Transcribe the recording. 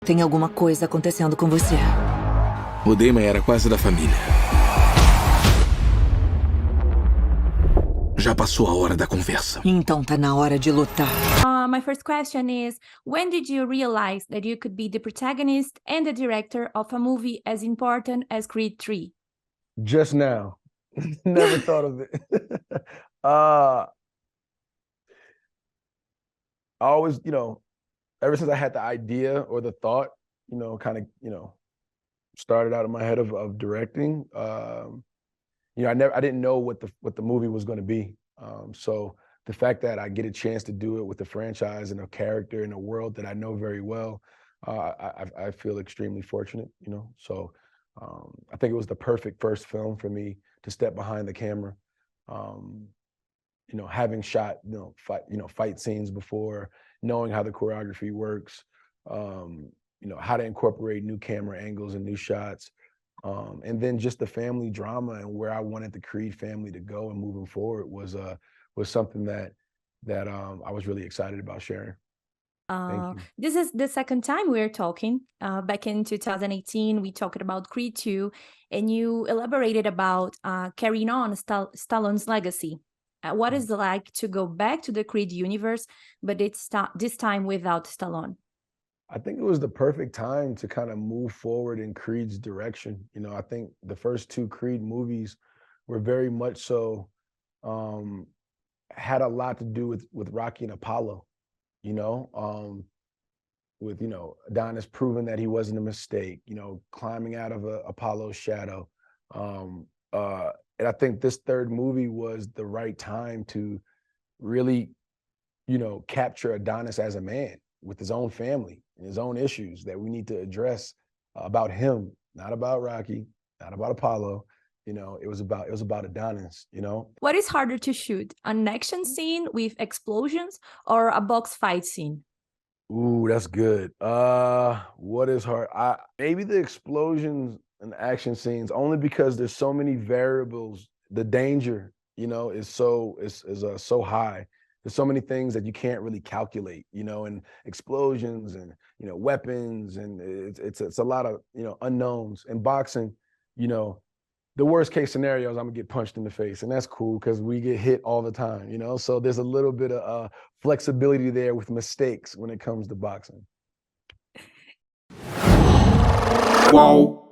Tem alguma coisa acontecendo com você. O Damon era quase da família. Já passou a hora da conversa. Então tá na hora de lutar. My first question is, when did you realize that you could be the protagonist and the director of a movie as important as Creed 3? Just now. Never thought of it. I always, ever since I had the idea or the thought, kind of, started out in my head of directing. I didn't know what the movie was going to be. So the fact that I get a chance to do it with the franchise and a character in a world that I know very well, I feel extremely fortunate. So I think it was the perfect first film for me to step behind the camera. Having shot fight scenes before, knowing how the choreography works, how to incorporate new camera angles and new shots. And then just the family drama and where I wanted the Creed family to go and moving forward was something that I was really excited about sharing. Thank you. This is the second time we're talking. Back in 2018, we talked about Creed 2, and you elaborated about carrying on Stallone's legacy. What is it like to go back to the Creed universe, but this time without Stallone? I think it was the perfect time to kind of move forward in Creed's direction. I think the first two Creed movies were very much so had a lot to do with Rocky and Apollo, with Adonis proving that he wasn't a mistake, climbing out of Apollo's shadow. And I think this third movie was the right time to really, capture Adonis as a man with his own family and his own issues that we need to address about him, not about Rocky, not about Apollo. It was about Adonis, What is harder to shoot, an action scene with explosions or a box fight scene? Ooh, that's good. What is hard? Maybe the explosions and action scenes, only because there's so many variables. The danger, is so high. There's so many things that you can't really calculate, and explosions and weapons, and it's a lot of unknowns. In boxing, the worst case scenario is I'm gonna get punched in the face, and that's cool because we get hit all the time, So there's a little bit of flexibility there with mistakes when it comes to boxing. Qual